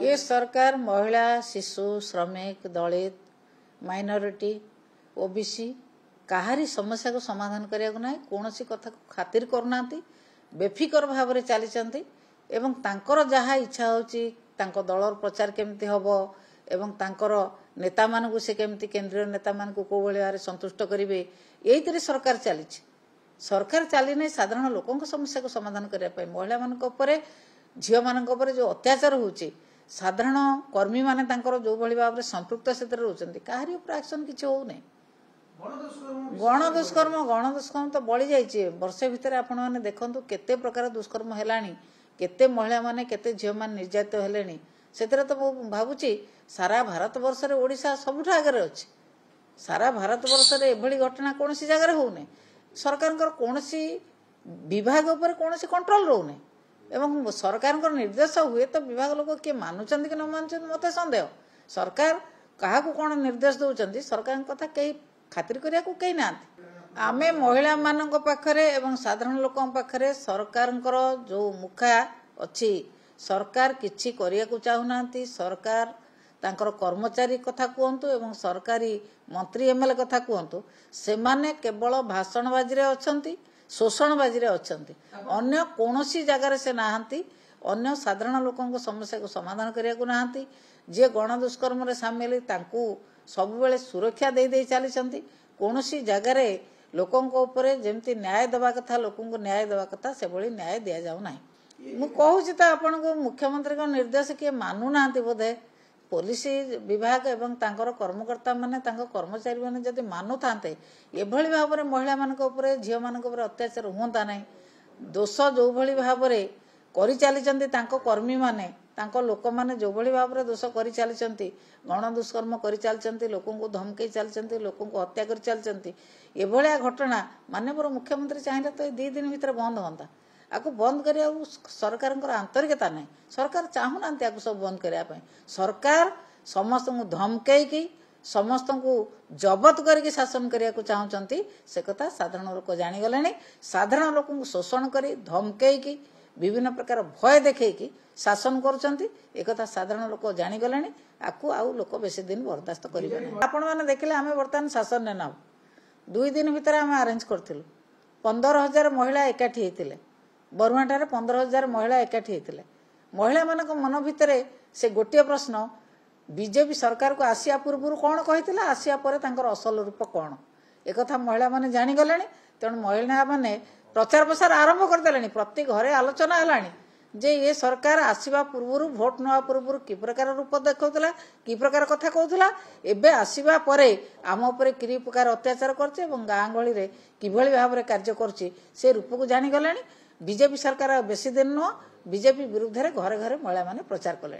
ये सरकार महिला शिशु श्रमिक दलित माइनॉरिटी ओबीसी काहारी समस्या को समाधान करने को ना कौन सी कथा को खातिर करना बेफिकर भाव में चली एवं तांकर जहाँ इच्छा होची तांको दलर प्रचार केमती हबो एवं तांकर नेता मानकु से केमती केंद्रीय नेता मानकु को भली भाव संतुष्ट करिवे एइतरे सरकार चली सरकार चली नहीं साधारण लोकों समस्या को समाधान करने महिला मानक उपरे झील मानक उपरे जो अत्याचार होची साधारण कर्मी माने तांकर जो भली भाव में संपृक्त से रोचंती काहारी ऊपर एक्शन किछि होउने गणदुष्कर्म तो बढ़ी जाइए वर्षे भितर आपण माने देखंतु केते प्रकार दुष्कर्म हेलानी केते महिला माने केते झील माने निर्यातित हेलेनी सेतरे तो भाबुची सारा भारत वर्ष रे ओडिशा सबुठ आगे अछि सारा भारत वर्ष रे एभली घटना कोनसी जगह रे होउने सरकार कोनसी विभाग ऊपर कोनसी कंट्रोल रहउने एवं सरकार निर्देश हुए तो विभाग लोक किए मानुचंती कि न मानुचंती मते संदेह सरकार कहा कौन निर्देश दौरान सरकार कथा कई खातिर करिया को कई ना आमे महिला मानक पाखरे एवं साधारण लोकों पाखरे सरकार जो मुखा अच्छी सरकार किछि करिया को चाहुनांती सरकार तांकर कर्मचारी कथा कहतु एवं सरकारी मंत्री एमएलए कथा कहतु से माने केवल भाषण बाजी रे अछंती शोषण बाजी रे अछंती अन्य कोनोसी जगह से नाहंती अन्य साधारण लोकों समस्या को समाधान करिया को नाहंती जे गण दुष्कर्म रे शामिल तांकू सब बेले सुरक्षा दे दे चली कोनोसी जगह रे लोकों ऊपर जेमती न्याय देवा कथा लोकों को न्याय देवा कथा से भली न्याय दिया जाऊ नाही मु कहूची त आपन को मुख्यमंत्री का निर्देश के मानु नांती बोधे पुलिस विभाग एवं तांकर कर्मकर्ता माने तांकर कर्मचारी माने जदि मानु थांते एभली भाव में महिला मानक ऊपर झियो मानक ऊपर अत्याचार होता नाही दोष जो भली भाव में करि चली तांको कर्मी माने तांको लोक माने जो भली भाव में दोष करि चली गण दुष्कर्म करि चली लोकों को धमकई चली लोकों को हत्या करि चली एभलिया घटना माननीय मुख्यमंत्री चाहिए तो 2 दिन भीतर बंद होता आपको बंद करिया सरकार आंतरिकता नहीं सरकार चाहूना सब बंद करने सरकार समस्त को धमकई समस्त को जबत करके शासन करने को चाहती से कथा साधारण लोक जानीगले साधारण लोक शोषण कर धमकई विभिन्न प्रकार भय देखी शासन कर साधारण लोक जानीगले आपको आउ लोक बेसी दिन बर्दास्त करेंगे आपण मैंने देखिले आम बर्तमान शासन ने नाउ 2 दिन भीतर आम आरेंज करूँ 15,000 महिला एकाठी होते बरुआटार 15,000 महिला एकाठी होते महिला मान मन भितर से गोटे प्रश्न बीजेपी सरकार को आसिया पूर्व कौन कही आसिया पर असल रूप कौन एक महिला माने जानीगले तेणु महिला माने प्रचार प्रसार आरंभ करदे प्रति घरे आलोचना है जे ये सरकार आसवा पूर्व भोट ना पूर्व कि प्रकार रूप देखा कि प्रकार कथा कहूला एबे आसवा परे आम उपर कि प्रकार अत्याचार करছে এবং गाँ गहली रे किभली भाव में कार्य करছে से रूप को जानीगले बीजेपी सरकार बेसी दिन नुह बीजेपी विरुद्ध घरे घरे महिला माने प्रचार कले।